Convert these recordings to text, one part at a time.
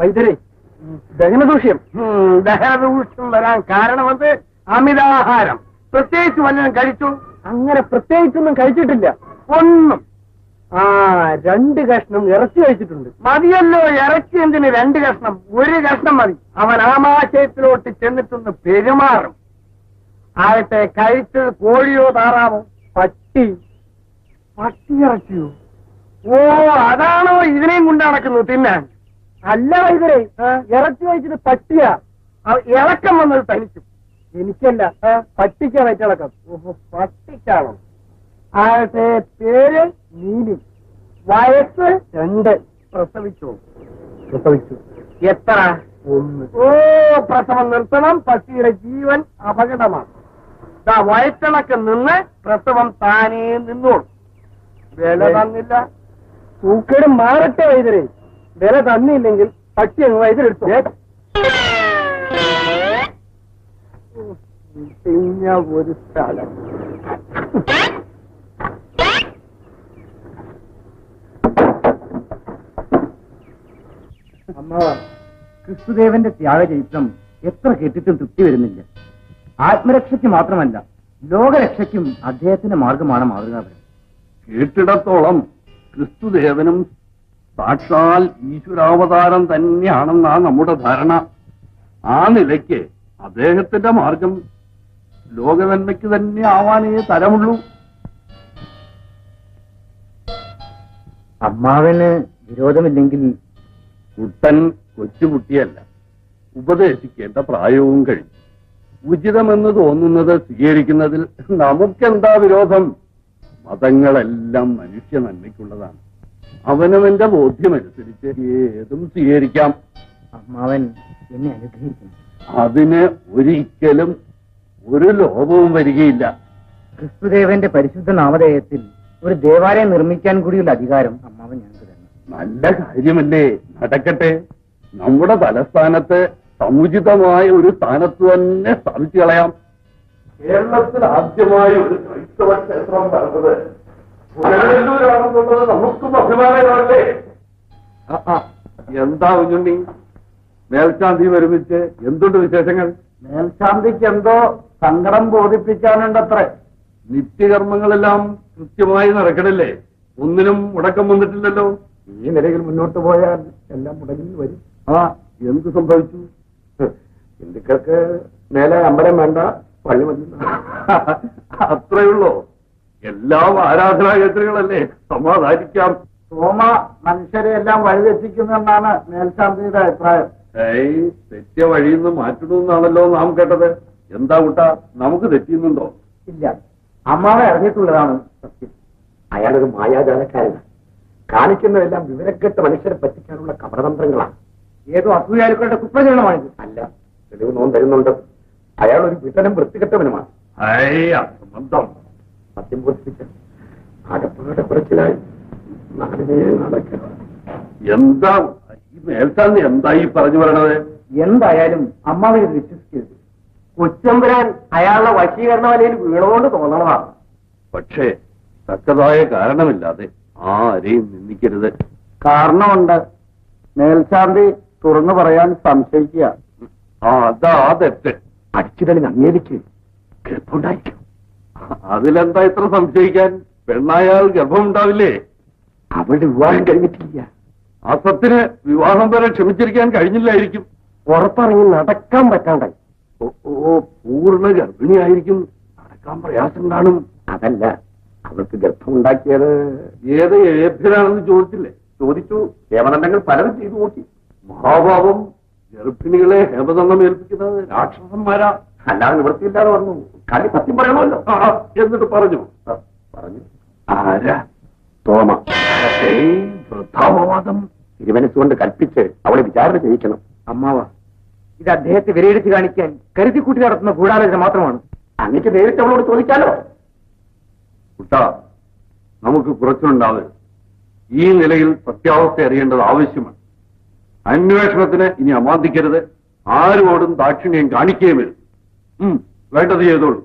വൈദ്യരെ, ദഹനദൂഷ്യം വരാൻ കാരണം അത് അമിതാഹാരം. പ്രത്യേകിച്ച് വല്ലതും കഴിച്ചു? അങ്ങനെ പ്രത്യേകിച്ചൊന്നും കഴിച്ചിട്ടില്ല. ഒന്നും. 2 കഷ്ണം ഇറച്ചി കഴിച്ചിട്ടുണ്ട്. മതിയല്ലോ, ഇറച്ചി എന്തിന് 2 കഷ്ണം? 1 കഷ്ണം മതി. അവൻ ആമാശയത്തിലോട്ട് ചെന്നിട്ടൊന്ന് പെരുമാറും. ആകട്ടെ, കഴിച്ചത് കോഴിയോ താറാവോ? പട്ടി. പട്ടി ഇറച്ചിയോ? ഓ, അതാണോ ഇതിനെയും കൊണ്ട് നടക്കുന്നത് തിന്നാൻ? അല്ല വൈദ്യരെ, ഇറച്ചി കഴിച്ചത് പട്ടിയാ. ഇളക്കം വന്നത് തനിക്കും. എനിക്കല്ല, പട്ടിക്കാ വയറ്റിളക്കം. ഓഹോ, പട്ടിക്കാണോ? ആകട്ടെ, പേര് നീലി, വയസ്സ് 2. പ്രസവിച്ചു. എത്ര? 1. ഓ, പ്രസവം നിർത്തണം. പട്ടിയുടെ ജീവൻ അപകടമാണ്. വയറ്റിളക്കം നിന്ന് പ്രസവം താനേ നിന്നോളൂ. വില തന്നില്ല. തൂക്കേട് മാറട്ടെ വൈദ്യരെ. വില തന്നില്ലെങ്കിൽ പട്ടി അങ്ങ് വൈദ്യരെടുത്തു. ഒരു സ്ഥലം. അമ്മ, ക്രിസ്തുദേവന്റെ ത്യാഗചരിത്രം എത്ര കേട്ടിട്ടും തൃപ്തി വരുന്നില്ല. ആത്മരക്ഷയ്ക്ക് മാത്രമല്ല, ലോകരക്ഷയ്ക്കും അദ്ദേഹത്തിന്റെ മാർഗമാണ് മാതൃകാപരം. കേട്ടിടത്തോളം ക്രിസ്തുദേവനും സാക്ഷാൽ ഈശ്വരാവതാരം തന്നെയാണെന്നാ നമ്മുടെ ധാരണ. ആ നിലയ്ക്ക് അദ്ദേഹത്തിന്റെ മാർഗം ലോകനന്മയ്ക്ക് തന്നെ ആവാനേ തരമുള്ളൂ. അമ്മാവന് വിരോധമില്ലെങ്കിൽ? കുട്ടൻ കൊച്ചുകുട്ടിയല്ല, ഉപദേശിക്കേണ്ട പ്രായവും കഴിഞ്ഞു. ഉചിതമെന്ന് തോന്നുന്നത് സ്വീകരിക്കുന്നതിൽ നമുക്കെന്താ വിരോധം? മതങ്ങളെല്ലാം മനുഷ്യ നന്മയ്ക്കുള്ളതാണ്. അവനവന്റെ ബോധ്യമനുസരിച്ച് ഏതും സ്വീകരിക്കാം. അമ്മാവൻ എന്നെ അനുഗ്രഹിക്കുന്നു. അതിന് ഒരിക്കലും ഒരു ലോപവും വരികയില്ല. ക്രിസ്തുദേവന്റെ പരിശുദ്ധ നാമധേയത്തിൽ ഒരു ദേവാലയം നിർമ്മിക്കാൻ കൂടിയുള്ള അധികാരം അമ്മാവൻ ഞങ്ങൾക്ക് തരണം. നല്ല കാര്യമല്ലേ, നടക്കട്ടെ. നമ്മുടെ തലസ്ഥാനത്ത് സമുചിതമായ ഒരു സ്ഥാനത്ത് തന്നെ സ്ഥാപിച്ചു കളയാം. കേരളത്തിൽ ആദ്യമായി ഒരു ക്രൈസ്തവ ക്ഷേത്രം പറഞ്ഞത് പുനലൂരാണെന്നുള്ളത് നമുക്കും അഭിമാനമല്ലേ? എന്താ കുഞ്ഞുണ്ണി, മേൽശാന്തി ഒരുമിച്ച് എന്തുണ്ട് വിശേഷങ്ങൾ? മേൽശാന്തിക്ക് എന്തോ സങ്കടം ബോധിപ്പിക്കാനുണ്ടത്രേ. നിത്യകർമ്മങ്ങളെല്ലാം കൃത്യമായി നടക്കണില്ലേ? ഒന്നിനും മുടക്കം വന്നിട്ടില്ലല്ലോ. ഈ നിലയിൽ മുന്നോട്ട് പോയാൽ എല്ലാം മുടങ്ങി വരും. എന്ത് സംഭവിച്ചു? ഹിന്ദുക്കൾക്ക് മേലെ അമ്പലം വേണ്ട, പള്ളി മതി. അത്രയുള്ളോ? എല്ലാം ആരാധനാകേന്ദ്രങ്ങളല്ലേ, സമാധാനിക്കാം. സോമ മനുഷ്യരെ എല്ലാം വഴിതെറ്റിക്കുന്നെന്നാണ് മേൽശാന്തിയുടെ അഭിപ്രായം. തെറ്റിയ വഴിയിൽ നിന്ന് മാറ്റണമെന്നാണല്ലോ നാം കേട്ടത്. എന്താ കൂട്ടാ, നമുക്ക് തെറ്റിയുന്നുണ്ടോ? ഇല്ല, അമ്മാവെ അറിഞ്ഞിട്ടുള്ളതാണ് സത്യം. അയാളൊരു മായാജാലക്കാരനാണ്. കാണിക്കുന്നതെല്ലാം വിവരക്കെട്ട് മനുഷ്യരെ പറ്റിക്കാനുള്ള കപടതന്ത്രങ്ങളാണ്. ഏതോ അസൂയാലുക്കളുടെ കുപ്രചരണമാണിത്. അല്ല, തെളിവ് നോൻ തരുന്നുണ്ട്. അയാൾ ഒരു വിട്ടനും വൃത്തികെട്ടവനുമാണ്. സത്യം ബോധിപ്പിച്ച ആകപ്പാടെ കുറച്ചിലായി നാടിനെ നടക്കണം. എന്താ ഈ മേൽശാന്തി എന്താ ഈ പറഞ്ഞു പറയണത്? എന്തായാലും അമ്മാവിനെ വിശ്വസിക്കരുത്. കൊച്ചമ്പുരാൻ അയാളുടെ വശീകരണ വലയിൽ വീണുകൊണ്ട് തോന്നണതാണ്. പക്ഷേ തക്കതായ കാരണമില്ലാതെ ആരെയും നിന്ദിക്കരുത്. കാരണമുണ്ട്. മേൽശാന്തി തുറന്നു പറയാൻ സംശയിക്കുക. അതാ തെറ്റ്. അടിച്ചുതളി അങ്ങേലിക്ക് ഗർഭമുണ്ടായിരിക്കും. അതിലെന്താ ഇത്ര സംശയിക്കാൻ? പെണ്ണായാൽ ഗർഭമുണ്ടാവില്ലേ? അവളുടെ വിവാഹം കഴിഞ്ഞിട്ടില്ല. അസത്തിന് വിവാഹം വരെ ക്ഷമിച്ചിരിക്കാൻ കഴിഞ്ഞില്ലായിരിക്കും. പുറത്തിറങ്ങി നടക്കാൻ പറ്റാണ്ടായി. പൂർണ്ണ ഗർഭിണിയായിരിക്കും, നടക്കാൻ പ്രയാസം കാണും. അതല്ല, അവൾക്ക് ഗർഭമുണ്ടാക്കിയത് ഏത് ഏഭ്യനാണെന്ന് ചോദിച്ചില്ലേ? ചോദിച്ചു. ഹേമദണ്ഡങ്ങൾ പലരും ചെയ്തു നോക്കി. മഹാഭാവം ഗർഭിണികളെ ഹേമദണ്ഡം ഏൽപ്പിക്കുന്നത് രാക്ഷസന്മാരാ. അല്ലാതെ നിവൃത്തിയില്ലാതെ പറഞ്ഞു. കളി സത്യം പറയണമല്ലോ. എന്നിട്ട് പറഞ്ഞു. ആരാ? തോമ. വൃദ്ധാപവാദം തിരുമനസ്സുകൊണ്ട് കൽപ്പിച്ച് അവളെ വിചാരണ ചെയ്യിക്കണം. അമ്മാവ, ഇത് അദ്ദേഹത്തെ വിലയിരുത്തി കാണിക്കാൻ കരുതിക്കൂട്ടി നടത്തുന്ന ഗൂഢാലോചന മാത്രമാണ്. അങ്ങക്ക് നേരിട്ട് അവളോട് ചോദിക്കാലോ. കുട്ടാ, നമുക്ക് കുറച്ചുണ്ടാവരുത്. ഈ നിലയിൽ സത്യാവസ്ഥ അറിയേണ്ടത് ആവശ്യമാണ്. അന്വേഷണത്തിന് ഇനി അമാന്തിക്കരുത്. ആരോടും ദാക്ഷിണ്യം കാണിക്കുകയും വരും. വേണ്ടത് ചെയ്തോളൂ.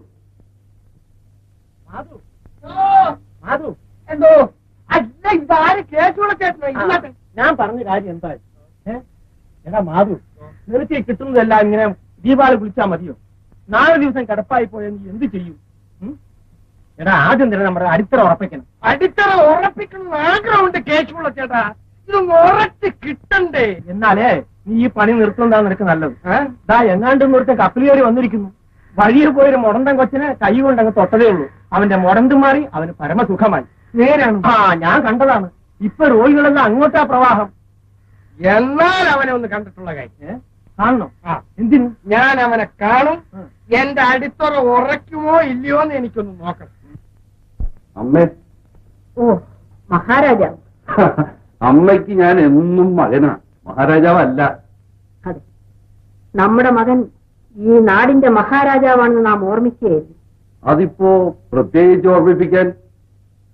എന്തോ അല്ല, ഇതാര് കേസുള്ള ചേട്ടനോ? ഞാൻ പറഞ്ഞ കാര്യം എന്താ? എടാ മാധു, നിർത്തി കിട്ടുന്നതെല്ലാം ഇങ്ങനെ ദീപാവലി വിളിച്ചാ മതിയോ? 4 ദിവസം കിടപ്പായി പോയാൽ നീ എന്ത് ചെയ്യും? എടാ ആദ്യം തന്നെ നമ്മുടെ അടിത്തറ ഉറപ്പിക്കണം. അടിത്തറ ഉറപ്പിക്കണം ആഗ്രഹമുണ്ട് കേശുള്ള ചേട്ടാ. ഇതൊന്ന് ഉറച്ച് കിട്ടണ്ടേ? എന്നാലേ നീ ഈ പണി നിർത്തുന്നതാണ് നിനക്ക് നല്ലത്. ദാ എങ്ങാണ്ടെന്ന് ഒരുത്തൻ കപ്പിൽ കയറി വന്നിരിക്കുന്നു. വഴിയിൽ പോയൊരു മുടന്തൻ കൊച്ചിനെ കൈ കൊണ്ടങ്ങ് തൊട്ടതേ ഉള്ളൂ. അവന്റെ മുടന്ത് മാറി അവന് പരമസുഖമായി. നേരാണ്. ഞാൻ കണ്ടതാണ്. ഇപ്പൊ രോഗികളെല്ലാം അങ്ങോട്ടാ പ്രവാഹം. എന്നാൽ അവനെ ഒന്ന് കണ്ടിട്ടുള്ള കാര്യം കാണണം. എന്തിനു? ഞാൻ അവനെ കാണും. എന്റെ അടിത്തറ ഉറയ്ക്കുമോ ഇല്ലയോ എന്ന് എനിക്കൊന്ന് നോക്കണം. അമ്മേ, ഓ മഹാരാജാവ്. അമ്മയ്ക്ക് ഞാൻ എന്നും മകനാ, മഹാരാജാവല്ല. അതെ, നമ്മുടെ മകൻ ഈ നാടിന്റെ മഹാരാജാവാണെന്ന് നാം ഓർമ്മിക്കുകയായിരുന്നു. അതിപ്പോ പ്രത്യേകിച്ച് ഓർമ്മിപ്പിക്കാൻ?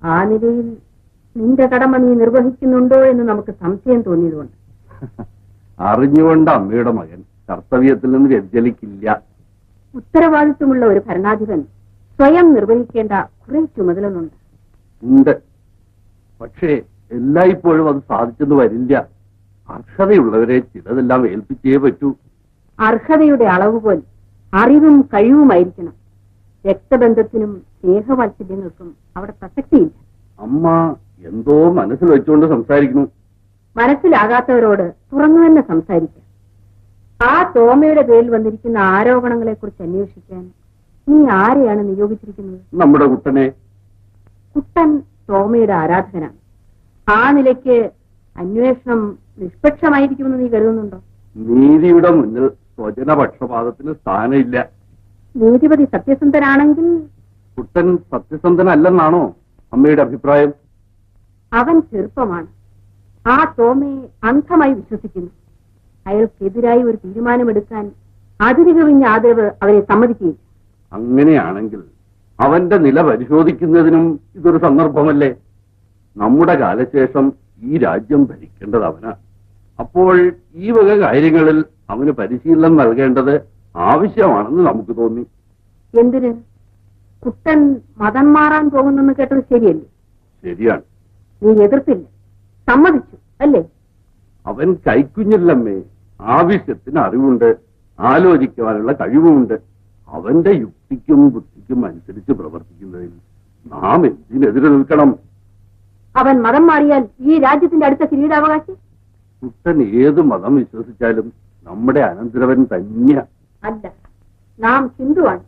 ആ നിലയിൽ നിന്റെ കടമ നീ നിർവഹിക്കുന്നുണ്ടോ എന്ന് നമുക്ക് സംശയം തോന്നിയതുകൊണ്ട്. അറിഞ്ഞുകൊണ്ട് അമ്മയുടെ മകൻ കർത്തവ്യത്തിൽ നിന്ന് വ്യതിചലിക്കില്ല. ഉത്തരവാദിത്വമുള്ള ഒരു ഭരണാധിപൻ സ്വയം നിർവഹിക്കേണ്ട കുറെ ചുമതലകളുണ്ട്. ഉണ്ട്. പക്ഷേ എല്ലായ്പ്പോഴും അത് സാധിച്ചെന്ന് വരില്ല. അർഹതയുള്ളവരെ ചിലതെല്ലാം ഏൽപ്പിച്ചേ പറ്റൂ. അർഹതയുടെ അളവുപോൽ അറിവും കഴിവുമായിരിക്കണം. രക്തബന്ധത്തിനും സ്നേഹവാത്സല്യങ്ങൾക്കും അവിടെ പ്രസക്തിയില്ല. അമ്മ എന്തോ മനസ്സിൽ വെച്ചുകൊണ്ട് സംസാരിക്കുന്നു. മനസ്സിലാകാത്തവരോട് തുറന്നു തന്നെ സംസാരിക്കാം. ആ തോമയുടെ പേരിൽ വന്നിരിക്കുന്ന ആരോപണങ്ങളെ കുറിച്ച് അന്വേഷിക്കാൻ നീ ആരെയാണ് നിയോഗിച്ചിരിക്കുന്നത്? നമ്മുടെ കുട്ടനെ. കുട്ടൻ തോമയുടെ ആരാധകനാണ്. ആ നിലയ്ക്ക് അന്വേഷണം നിഷ്പക്ഷമായിരിക്കുമെന്ന് നീ കരുതുന്നുണ്ടോ? നീതിയുടെ മുന്നിൽ സ്വജനപക്ഷപാതത്തിന് സ്ഥാനമില്ല. നീതിപതി സത്യസന്ധനാണെങ്കിൽ കുട്ടൻ സത്യസന്ധനല്ലെന്നാണോ അമ്മയുടെ അഭിപ്രായം? അവൻ ചെറുപ്പമാണ്. ആ തോമയെ അന്ധമായി വിശ്വസിക്കുന്നു. അയാൾക്കെതിരായി ഒരു തീരുമാനമെടുക്കാൻ അതിരുകവിഞ്ഞ ആദേവ് അവരെ സമ്മതിക്കുകയില്ല. അങ്ങനെയാണെങ്കിൽ അവന്റെ നില പരിശോധിക്കുന്നതിനും ഇതൊരു സന്ദർഭമല്ലേ? നമ്മുടെ കാലശേഷം ഈ രാജ്യം ഭരിക്കേണ്ടത് അവനാ. അപ്പോൾ ഈ വക കാര്യങ്ങളിൽ അവന് പരിശീലനം നൽകേണ്ടത് ആവശ്യമാണെന്ന് നമുക്ക് തോന്നി. എന്തിന്? കുട്ടൻ മതം മാറാൻ പോകുന്നെന്ന് കേട്ടത് ശരിയല്ലേ? ശരിയാണ്. നീ എതിർത്തില്ല, സമ്മതിച്ചു അല്ലേ? അവൻ കൈക്കുഞ്ഞില്ലമ്മേ. ആവശ്യത്തിന് അറിവുണ്ട്, ആലോചിക്കുവാനുള്ള കഴിവുമുണ്ട്. അവന്റെ യുക്തിക്കും ബുദ്ധിക്കും അനുസരിച്ച് പ്രവർത്തിക്കുന്നതിൽ നാം എന്തിനെതിരെ നിൽക്കണം? അവൻ മതം മാറിയാൽ ഈ രാജ്യത്തിന്റെ അടുത്ത കിരീടാവകാശി? കുട്ടൻ ഏത് മതം വിശ്വസിച്ചാലും നമ്മുടെ അനന്തരവൻ തന്നെയാ. അല്ല, നാം ഹിന്ദുവാണ്.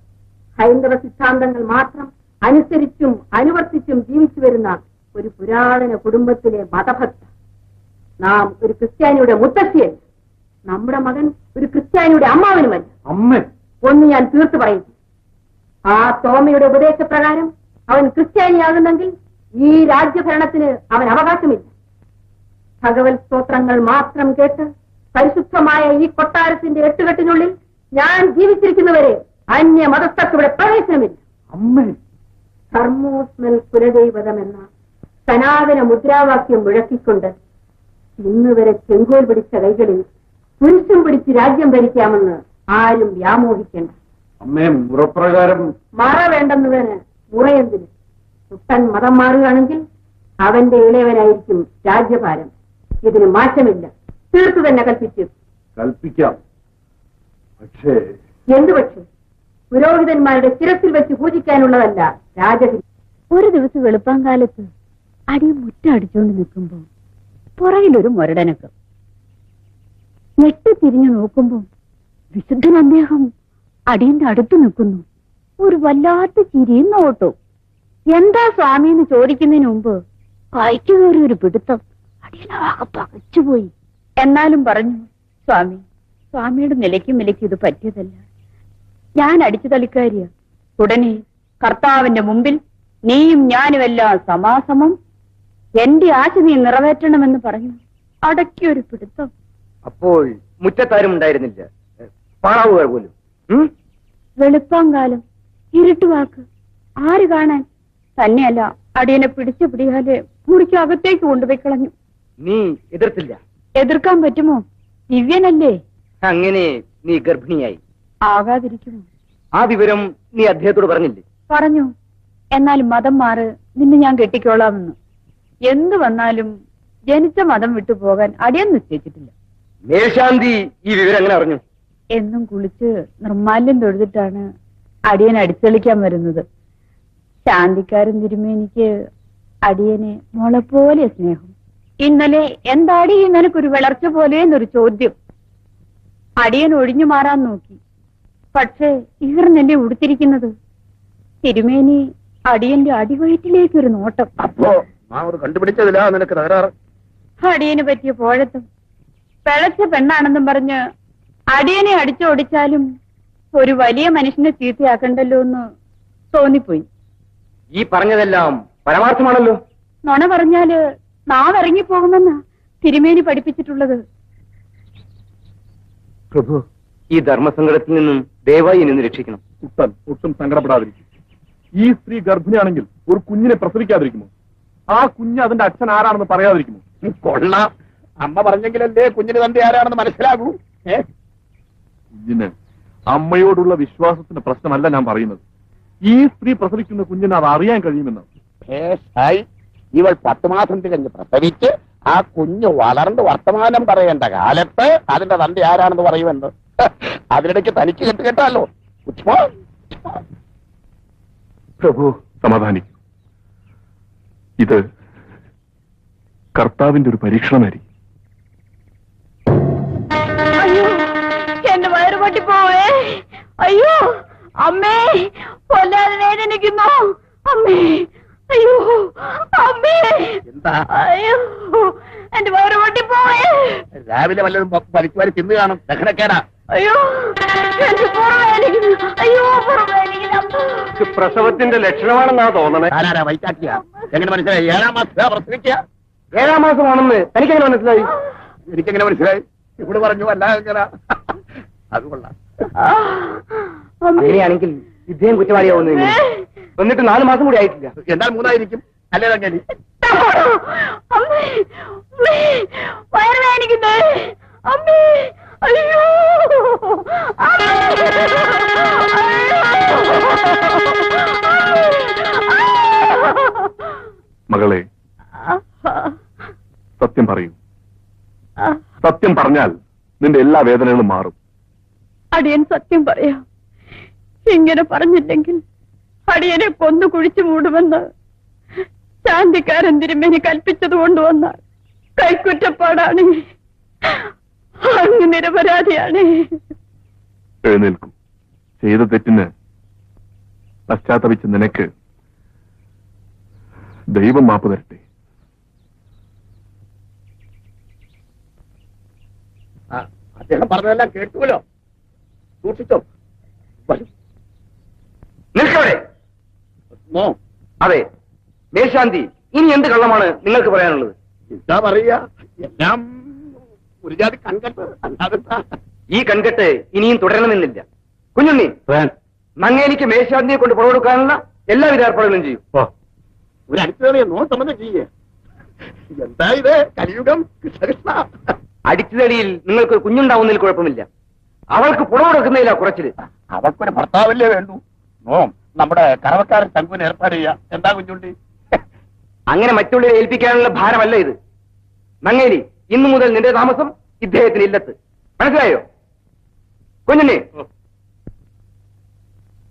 ഹൈന്ദവ സിദ്ധാന്തങ്ങൾ മാത്രം അനുസരിച്ചും അനുവർത്തിച്ചും ജീവിച്ചു വരുന്ന ഒരു പുരാതന കുടുംബത്തിലെ മതഭക്ത. നാം ഒരു ക്രിസ്ത്യാനിയുടെ മുത്തശ്ശിയല്ല. നമ്മുടെ മകൻ ഒരു ക്രിസ്ത്യാനിയുടെ അമ്മാവനുമല്ല. അമ്മേ, ഒന്ന് ഞാൻ തീർത്തു പറയുന്നു. ആ തോമയുടെ ഉപദേശപ്രകാരം അവൻ ക്രിസ്ത്യാനിയാകുന്നെങ്കിൽ ഈ രാജ്യഭരണത്തിന് അവൻ അവകാശമില്ല. ഭഗവത് സ്തോത്രങ്ങൾ മാത്രം കേട്ട് പരിശുദ്ധമായ ഈ കൊട്ടാരത്തിന്റെ എട്ടുകെട്ടിനുള്ളിൽ ഞാൻ ജീവിച്ചിരിക്കുന്നവരെ അന്യ മതസ്ഥർക്ക് ഇവിടെ പ്രവേശനമില്ല. അമ്മേ, ധർമ്മോസ്മൽ കുലദൈവതം എന്ന സനാതന മുദ്രാവാക്യം മുഴക്കിക്കൊണ്ട് ഇന്നുവരെ ചെങ്കോൽ പിടിച്ച കൈകളിൽ പുരുഷം പിടിച്ച് രാജ്യം ഭരിക്കാമെന്ന് ആരും വ്യാമോഹിക്കേണ്ട. അമ്മേ, മുറപ്രകാരം മറ വേണ്ടെന്നതിന് മുറയെന്തിന്? കുട്ടൻ മതം മാറുകയാണെങ്കിൽ അവന്റെ ഇളയവനായിരിക്കും രാജ്യഭാരം. ഇതിന് മാറ്റമില്ല. തീർത്തു തന്നെ കൽപ്പിച്ചു. കൽപ്പിക്കാം. പക്ഷേ എന്തു പക്ഷേ? പുരോഹിതന്മാരുടെ ശിരസിൽ വെച്ച് പൂജിക്കാനുള്ളതല്ല രാജഗിരി. ഒരു ദിവസം വെളുപ്പാങ്കാലത്ത് അടിയും മുറ്റടിച്ചുകൊണ്ട് നിൽക്കുമ്പോ പുറകിലൊരു മുരടനക്കം. ഞെട്ടിത്തിരിഞ്ഞു നോക്കുമ്പോ വിശുദ്ധൻ അദ്ദേഹം അടിയന്റെ അടുത്ത് നിൽക്കുന്നു. ഒരു വല്ലാത്ത ചിരിയും നോട്ടവും. എന്താ സ്വാമി എന്ന് ചോദിക്കുന്നതിന് മുമ്പ് കൈക്ക് കയറി ഒരു പിടുത്തം. അടിയനാകെ പകച്ചുപോയി. എന്നാലും പറഞ്ഞു, സ്വാമി, സ്വാമിയുടെ നിലയ്ക്കും വിലയ്ക്കും ഇത് പറ്റിയതല്ല. ഞാൻ അടിച്ചു തളിക്കാരിയ. ഉടനെ കർത്താവിന്റെ മുമ്പിൽ നീയും ഞാനുമെല്ലാം സമാസമം, എന്റെ ആശ നീ നിറവേറ്റണമെന്ന് പറഞ്ഞു. അടക്കിയൊരു പിടുത്തം. അപ്പോൾ മുറ്റത്താരും ഉണ്ടായിരുന്നില്ല, പാണാവുകാർ പോലും. വെളുപ്പാങ്കാലം, ഇരുട്ടുവാക്ക്, ആര് കാണാൻ? തന്നെയല്ല, അടിയനെ പിടിച്ചു പിടിയാലെ മുറിക്ക് അകത്തേക്ക് കൊണ്ടുപോയി കളഞ്ഞു. നീ എതിർത്തില്ല? എതിർക്കാൻ പറ്റുമോ? ദിവ്യനല്ലേ. അങ്ങനെ നീ ഗർഭിണിയായി ആകാതിരിക്കുമോ? ആ വിവരം നീ അദ്ദേഹത്തോട് പറഞ്ഞില്ലേ? പറഞ്ഞു. എന്നാലും മതം മാറ്, നിന്നെ ഞാൻ കെട്ടിക്കോളാമെന്ന്. എന്തു വന്നാലും ജനിച്ച മതം വിട്ടുപോകാൻ അടിയൻ നിശ്ചയിച്ചിട്ടില്ല. മേൽശാന്തി ഈ വിവരം എങ്ങനെ അറിഞ്ഞു? എന്നും കുളിച്ച് നിർമ്മാല്യം തൊഴുതിട്ടാണ് അടിയൻ അടിച്ചളിക്കാൻ വരുന്നത്. ശാന്തിക്കാരൻ തിരുമേനിക്ക് അടിയനെ മോളെ പോലെ സ്നേഹം. ഇന്നലെ എന്താടി നിനക്കൊരു വിളർച്ച പോലെ എന്നൊരു ചോദ്യം. അടിയൻ ഒഴിഞ്ഞു മാറാൻ നോക്കി, പക്ഷേ ഈർന്നെന്നെ ഉടുത്തിരിക്കുന്നത്. തിരുമേനി അടിയന്റെ അടിവയറ്റിലേക്കൊരു നോട്ടം. അപ്പോ കണ്ടുപിടിച്ചതില്ല നിനക്ക് തകരാറ്. അടിയന് പറ്റിയ പോഴത്തും പിഴച്ച പെണ്ണാണെന്നും പറഞ്ഞ് അടിയനെ അടിച്ചോടിച്ചാലും ഒരു വലിയ മനുഷ്യനെ ചീത്തയാക്കണ്ടല്ലോ എന്ന് തോന്നിപ്പോയി. ഈ പറഞ്ഞതെല്ലാം പരമാർത്ഥമാണല്ലോ. നുണ പറഞ്ഞാല് നാവിറങ്ങിപ്പോകുമെന്നാ തിരുമേനി പഠിപ്പിച്ചിട്ടുള്ളത്. പ്രഭു, ഈ ധർമ്മസങ്കടത്തിൽ നിന്നും ദയവായി എന്നെ രക്ഷിക്കണം. കുട്ടൻ ഒട്ടും സങ്കടപ്പെടാതിരിക്കും. ഈ സ്ത്രീ ഗർഭിണിയാണെങ്കിൽ ഒരു കുഞ്ഞിനെ പ്രസവിക്കാതിരിക്കുമോ? ആ കുഞ്ഞ് അതിന്റെ അച്ഛൻ ആരാണെന്ന് പറയാതിരിക്കുമോ? കൊള്ളാം. അമ്മ പറഞ്ഞെങ്കിലല്ലേ കുഞ്ഞിന് തന്റെ ആരാണെന്ന് മനസ്സിലാകൂ. കുഞ്ഞിന് അമ്മയോടുള്ള വിശ്വാസത്തിന്റെ പ്രശ്നമല്ല ഞാൻ പറയുന്നത്. ഈ സ്ത്രീ പ്രസവിക്കുന്ന കുഞ്ഞിന് അത് അറിയാൻ കഴിയുമെന്ന്. ഇവൾ 10 മാസം തികഞ്ഞ് പ്രസവിച്ച് ആ കുഞ്ഞ് വളർന്ന് വർത്തമാനം പറയേണ്ട കാലത്ത് അതിന്റെ തന്റെ ആരാണെന്ന് പറയുമെന്ന്. അതിനിടയ്ക്ക് തനിക്ക് കേട്ടാലോ. പ്രഭു സമാധാനിക്കും. ഇത് കർത്താവിന്റെ ഒരു പരീക്ഷണമായിരിക്കും. അയ്യോ, എന്റെ വയറ് പൊട്ടിപ്പോവേ. അയ്യോ അമ്മേ, കൊല്ലാതെ വേദനിക്കുന്നു അമ്മേ. അയ്യോ അമ്മേ, എന്താ? അയ്യോ എന്റെ വയറ് പൊട്ടിപ്പോവേ. രാവിലെ വല്ലതും വലിച്ചു വാരി തിന്നു കാണും. ദഹനക്കേടാ. അയ്യോ എന്റെ പുറവേദനിക്കുന്നു. അയ്യോ പുറവേദനിക്കുന്നു. പ്രസവത്തിന്റെ ലക്ഷണമാണെന്നാ തോന്നണേ. ആരാ വൈറ്റാക്കിയ? എങ്ങനെ മനസ്സിലായി? 7-ാം മാസം പ്രസവിക്കുക. 7-ാം മാസമാണെന്ന് തനിക്കെങ്ങനെ മനസ്സിലായി? എനിക്കെങ്ങനെ മനസ്സിലായി? ഇവിടെ പറഞ്ഞു അല്ല എങ്ങനെ? അത് കൊള്ളാം. അങ്ങനെയാണെങ്കിൽ ഇദ്ദേഹം കുറ്റവാളിയാവുന്നു. എന്നിട്ട് 4 മാസം കൂടി ആയിട്ടില്ല. എന്നാൽ 3ആയിരിക്കും അല്ലേ? അങ്ങനെ അമ്മേ, അമ്മേ, വയറ് വേദനിക്കുന്നേ അമ്മേ. അയ്യോ മകളെ, സത്യം പറയൂ. സത്യം പറഞ്ഞാൽ നിന്റെ എല്ലാ വേദനകളും മാറും. അടിയൻ സത്യം പറയാം. ഇങ്ങനെ പറഞ്ഞില്ലെങ്കിൽ അടിയനെ കൊന്നു കുഴിച്ചു മൂടുമെന്ന് ശാന്തിക്കാരൻ തിരുമേനി കൽപ്പിച്ചത് കൊണ്ടുവന്ന കൈക്കുറ്റപ്പാടാണ്. അങ്ങ് നിരപരാധിയാണ്. എഴുന്നേൽക്കും. ചെയ്ത തെറ്റിന് പശ്ചാത്തപിച്ച നിനക്ക് ദൈവം മാപ്പ് തരട്ടെ. അദ്ദേഹം പറഞ്ഞതെല്ലാം കേട്ടുവല്ലോ. സൂക്ഷിച്ചോ. നിൽക്കവിടെ. അതെ മേൽശാന്തി, ഇനി എന്ത് കള്ളമാണ് നിങ്ങൾക്ക് പറയാനുള്ളത്? എന്താ പറയുക? എല്ലാം ഒരു ജാതി കൺകെട്ട്. അല്ലാതെന്താ? ഈ കൺകെട്ട് ഇനിയും തുടരണമെന്നില്ല. കുഞ്ഞുണ്ണി, നങ്ങേലിക്ക് മേൽശാന്തിയെ കൊണ്ട് പുറമെടുക്കാനുള്ള എല്ലാവിധ ഏർപ്പാടുകളും ചെയ്യും. ഒരു അടുത്തറിയ സംബന്ധം ചെയ്യേ. എന്താ ഇത്? കലിയുഗം. കൃഷ്ണകൃഷ്ണ. അടിച്ചുതടിയിൽ നിങ്ങൾക്ക് കുഞ്ഞുണ്ടാവുന്നതിൽ കുഴപ്പമില്ല. അവൾക്ക് പുറമെടുക്കുന്നതിലാ കുറച്ചില്. അവൾക്കൊരു ഭർത്താവല്ലേ വേണ്ടു. നമ്മുടെ കറവക്കാരൻ തങ്കുവിന് ഏർപ്പാട് ചെയ്യാം. എന്താ കുഞ്ഞുണ്ടി? അങ്ങനെ മറ്റുള്ളവരെ ഏൽപ്പിക്കാനുള്ള ഭാരമല്ല ഇത്. നങ്ങേലി, ഇന്നു മുതൽ നിന്റെ താമസം ഇദ്ദേഹത്തിന് ഇല്ലത്ത്. മനസ്സിലായോ? കുഞ്ഞുണ്ണി,